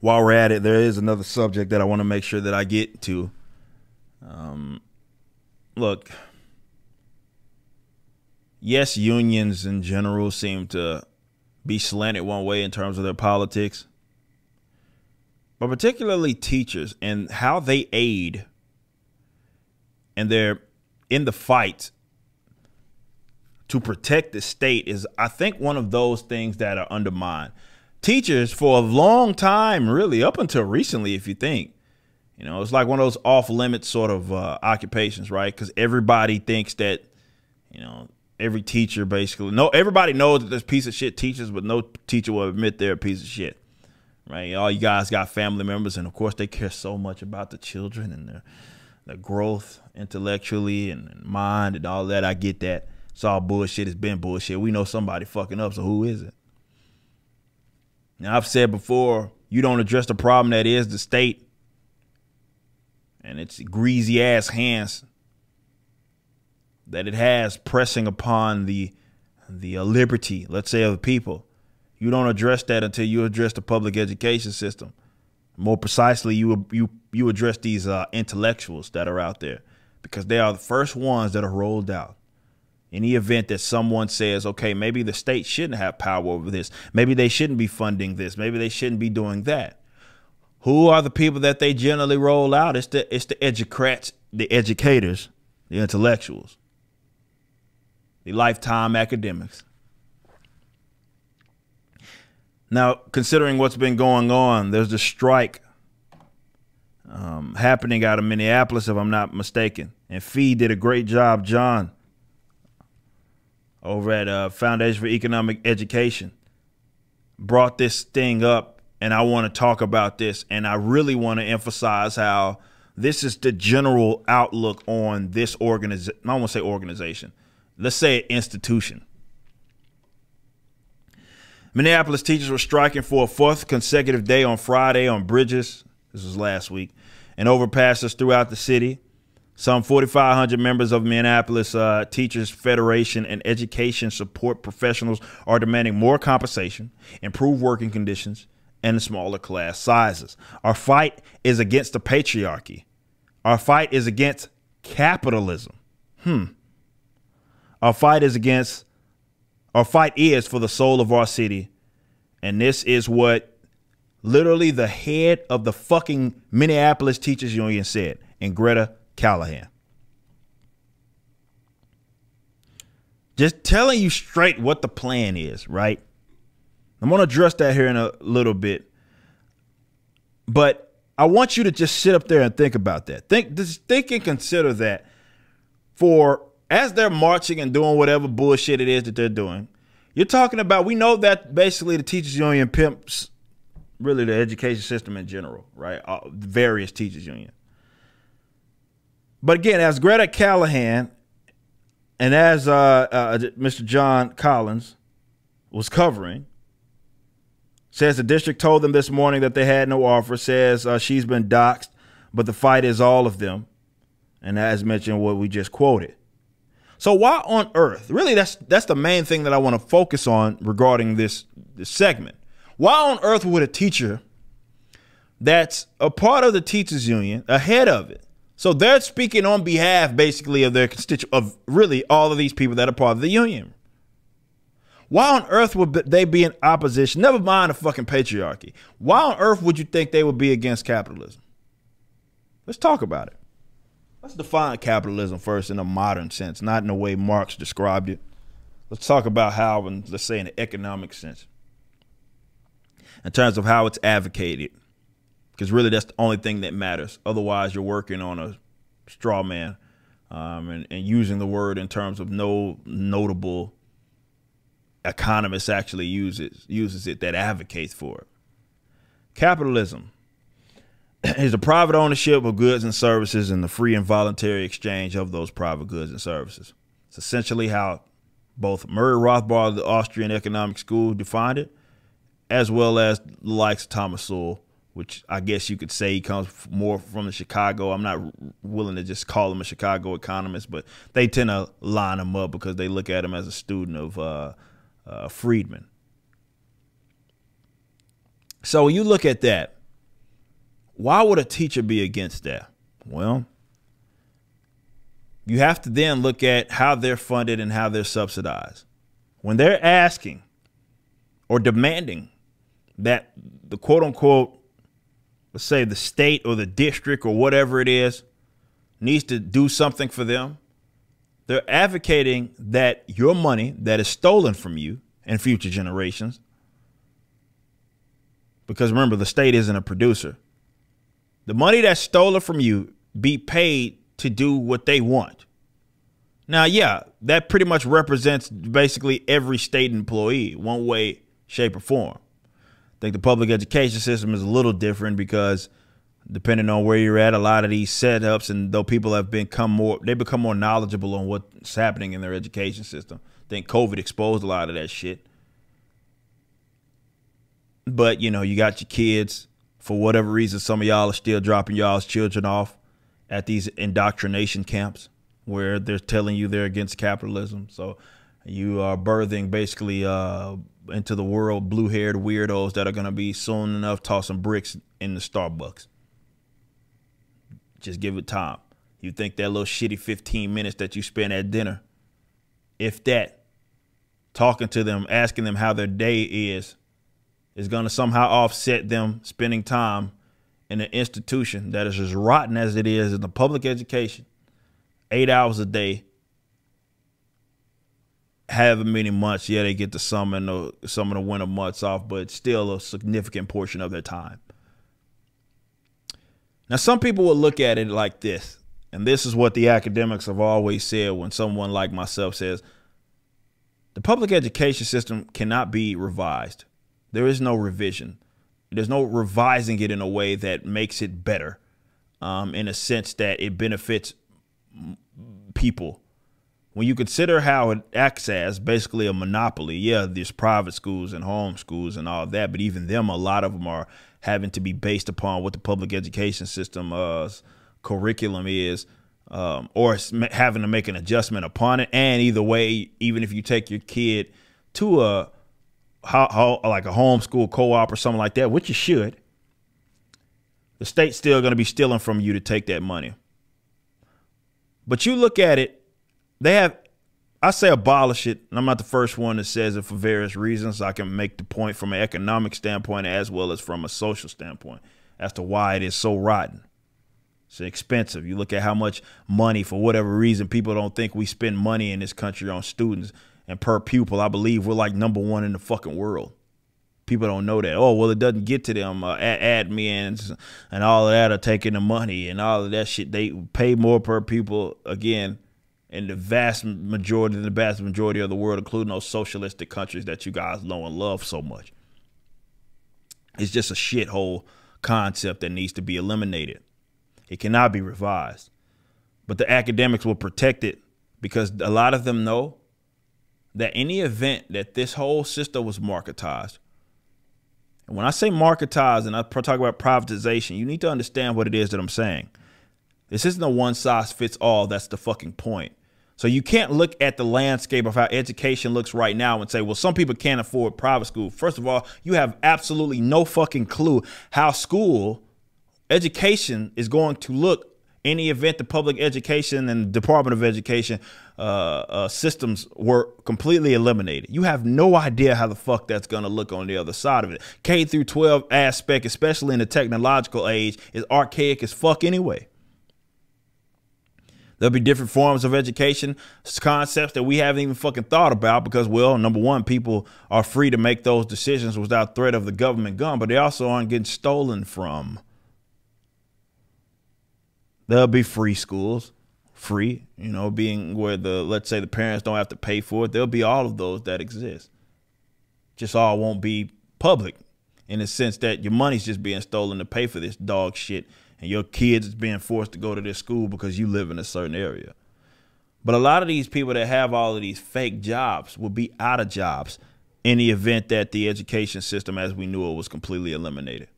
while we're at it, there is another subject that I want to make sure that I get to. Look, yes, unions in general seem to be slanted one way in terms of their politics, but particularly teachers and how they aid and they're in the fight to protect the state is, I think, one of those things that are undermined. Teachers for a long time, really up until recently, if you think, it's like one of those off limits sort of occupations, right? Because everybody thinks that, every teacher basically, everybody knows that there's piece of shit teachers, but no teacher will admit they're a piece of shit, right? All you guys got family members, and of course they care so much about the children and their growth intellectually and mind and all that. I get that. It's all bullshit. It's been bullshit. We know somebody fucking up, so who is it? Now, I've said before, you don't address the problem that is the state and its greasy ass hands that it has pressing upon the liberty, let's say, of the people. You don't address that until you address the public education system. More precisely, you address these intellectuals that are out there, because they are the first ones that are rolled out. In the event that someone says, okay, maybe the state shouldn't have power over this. Maybe they shouldn't be funding this. Maybe they shouldn't be doing that. Who are the people that they generally roll out? It's the educrats, the educators, the intellectuals, the lifetime academics. Now, considering what's been going on, there's a strike happening out of Minneapolis, if I'm not mistaken. And Fee did a great job, John, over at Foundation for Economic Education, brought this thing up. And I want to talk about this. And I really want to emphasize how this is the general outlook on this organization. I don't want to say organization. Let's say institution. Minneapolis teachers were striking for a fourth consecutive day on Friday on bridges. This was last week. And overpasses throughout the city. Some 4,500 members of Minneapolis Teachers Federation and education support professionals are demanding more compensation, improved working conditions, and smaller class sizes. Our fight is against the patriarchy. Our fight is against capitalism. Our fight is for the soul of our city. And this is what literally the head of the fucking Minneapolis Teachers Union said, and Greta Callahan. Just telling you straight what the plan is, right? I'm going to address that here in a little bit. But I want you to just sit up there and think about that. Think and consider that as they're marching and doing whatever bullshit it is that they're doing. You're talking about, we know that basically the teachers union pimps really the education system in general, right? Various teachers union. But again, as Greta Callahan and as Mr. John Collins was covering, says the district told them this morning that they had no offer, says she's been doxxed, but the fight is all of them. And as mentioned, what we just quoted. So why on earth, really that's the main thing that I want to focus on regarding this segment. Why on earth would a teacher that's a part of the teachers union, ahead of it, so they're speaking on behalf basically of their constituent, of really all of these people that are part of the union, why on earth would they be in opposition? Never mind the fucking patriarchy. Why on earth would you think they would be against capitalism? Let's talk about it. Let's define capitalism first in a modern sense, not in the way Marx described it. Let's talk about how, let's say in the economic sense, in terms of how it's advocated, because really that's the only thing that matters. Otherwise, you're working on a straw man and using the word in terms of no notable economist actually uses it that advocates for it. Capitalism is the private ownership of goods and services and the free and voluntary exchange of those private goods and services. It's essentially how both Murray Rothbard of the Austrian Economic School defined it, as well as the likes of Thomas Sowell, which I guess you could say he comes more from the Chicago. I'm not willing to just call him a Chicago economist, but they tend to line him up because they look at him as a student of Friedman. So when you look at that, Why would a teacher be against that? Well, you have to then look at how they're funded and how they're subsidized. When they're asking or demanding that the quote unquote, let's say the state or the district or whatever it is needs to do something for them, they're advocating that your money that is stolen from you and future generations, because remember, the state isn't a producer, the money that's stolen from you be paid to do what they want. Now, yeah, that pretty much represents basically every state employee, one way, shape, or form. I think the public education system is a little different because depending on where you're at, a lot of these setups, and though people have become more knowledgeable on what's happening in their education system. I think COVID exposed a lot of that shit. But, you know, you got your kids, for whatever reason, some of y'all are still dropping y'all's children off at these indoctrination camps where they're telling you they're against capitalism. So you are birthing basically into the world blue-haired weirdos that are going to be soon enough tossing bricks in the Starbucks. Just give it time. You think that little shitty 15 minutes that you spend at dinner, if that, talking to them, asking them how their day is going to somehow offset them spending time in an institution that is as rotten as it is in the public education, 8 hours a day, however many months. Yeah, they get the summer and some of the winter months off, but still a significant portion of their time. Now, some people will look at it like this, and this is what the academics have always said when someone like myself says, the public education system cannot be revised. There is no revision. There's no revising it in a way that makes it better, in a sense that it benefits people. When you consider how it acts as basically a monopoly, yeah, there's private schools and home schools and all that, but even them, a lot of them are having to be based upon what the public education system curriculum is, or having to make an adjustment upon it. And either way, even if you take your kid to like a homeschool co-op or something like that, which you should, the state's still going to be stealing from you to take that money. But you look at it, I say abolish it, and I'm not the first one that says it for various reasons. I can make the point from an economic standpoint as well as from a social standpoint as to why it is so rotten. It's expensive. You look at how much money, for whatever reason, people don't think we spend money in this country on students. And per pupil, I believe we're like #1 in the fucking world. People don't know that. Oh, well, it doesn't get to them. Admins and all of that are taking the money and all of that shit. They pay more per pupil, again, in the vast majority of the world, including those socialistic countries that you guys know and love so much. It's just a shithole concept that needs to be eliminated. It cannot be revised. But the academics will protect it because a lot of them know that in the event that this whole system was marketized, and when I say marketized and I talk about privatization, you need to understand what it is that I'm saying. This isn't a one size fits all. That's the fucking point. So you can't look at the landscape of how education looks right now and say, well, some people can't afford private school. First of all, you have absolutely no fucking clue how school education is going to look in the event the public education and Department of Education systems were completely eliminated. You have no idea how the fuck that's going to look on the other side of it. K through 12 aspect, especially in the technological age, is archaic as fuck anyway. There'll be different forms of education, concepts that we haven't even fucking thought about because, well, #1, people are free to make those decisions without threat of the government gun, but they also aren't getting stolen from. There'll be free schools, free, you know, being where let's say the parents don't have to pay for it. There'll be all of those that exist. Just all won't be public in the sense that your money's just being stolen to pay for this dog shit. And your kids is being forced to go to this school because you live in a certain area. But a lot of these people that have all of these fake jobs will be out of jobs in the event that the education system as we knew it was completely eliminated.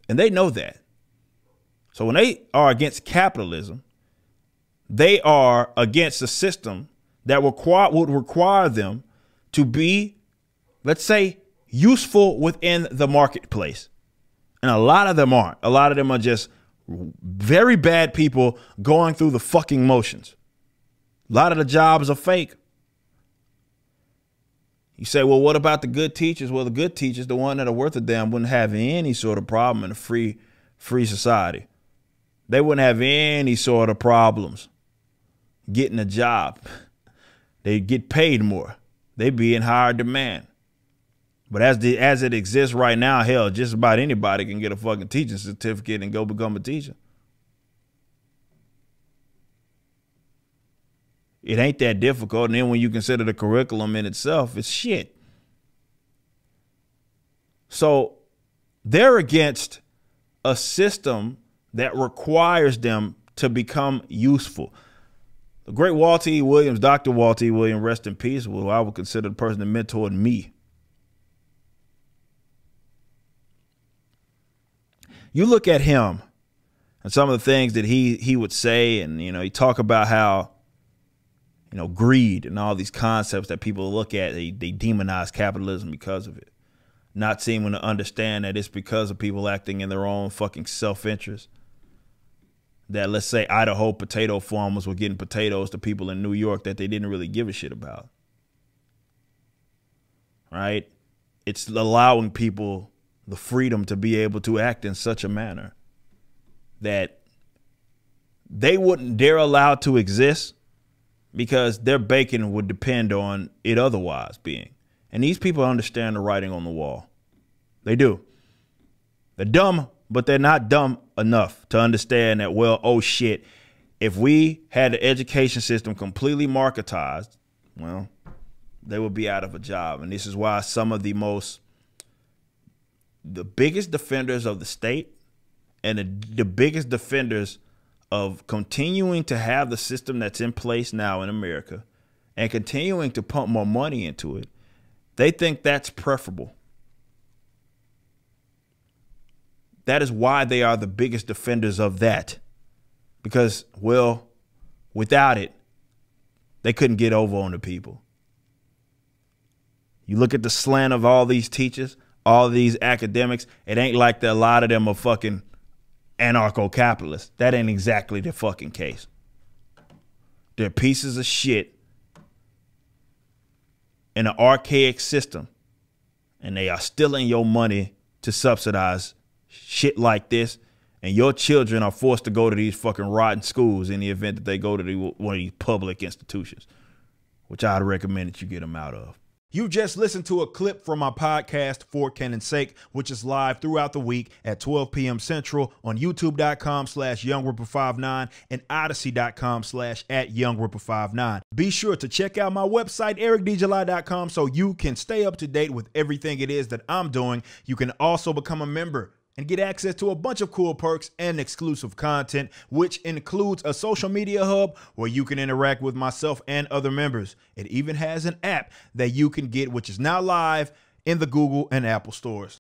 And they know that. So when they are against capitalism, they are against a system that would require them to be, let's say, useful within the marketplace. And a lot of them aren't. A lot of them are just very bad people going through the fucking motions. A lot of the jobs are fake. You say, well, what about the good teachers? Well, the good teachers, the one that are worth a damn, wouldn't have any sort of problem in a free society. They wouldn't have any sort of problems getting a job. They'd get paid more. They'd be in higher demand. But as it exists right now, hell, just about anybody can get a fucking teaching certificate and go become a teacher. It ain't that difficult. And then when you consider the curriculum in itself, it's shit. So they're against a system that requires them to become useful. The great Walter E. Williams, Dr. Walter E. Williams, rest in peace, who I would consider the person that mentored me. You look at him and some of the things that he would say, and, you know, he talk about how, you know, greed and all these concepts that people look at, they demonize capitalism because of it. Not seeming to understand that it's because of people acting in their own fucking self-interest. That, let's say, Idaho potato farmers were getting potatoes to people in New York that they didn't really give a shit about. Right? It's allowing people the freedom to be able to act in such a manner that they wouldn't dare allow to exist because their bacon would depend on it otherwise being. And these people understand the writing on the wall. They do. They're dumb, but they're not dumb enough to understand that, well, oh shit, if we had the education system completely marketized, well, they would be out of a job. And this is why some of the biggest defenders of the state and the biggest defenders of continuing to have the system that's in place now in America and continuing to pump more money into it, they think that's preferable. That is why they are the biggest defenders of that. Because, well, without it, they couldn't get over on the people. You look at the slant of all these teachers, all these academics, it ain't like a lot of them are fucking anarcho-capitalists. That ain't exactly the fucking case. They're pieces of shit in an archaic system, and they are stealing your money to subsidize shit like this, and your children are forced to go to these fucking rotten schools in the event that they go to one of these public institutions, which I'd recommend that you get them out of. You just listened to a clip from my podcast, For Canon's Sake, which is live throughout the week at 12 p.m. Central on youtube.com/YoungRipper59 and Odyssey.com/@YoungRipper59. Be sure to check out my website, ericdjuly.com, so you can stay up to date with everything it is that I'm doing. You can also become a member and get access to a bunch of cool perks and exclusive content, which includes a social media hub where you can interact with myself and other members. It even has an app that you can get, which is now live in the Google and Apple stores.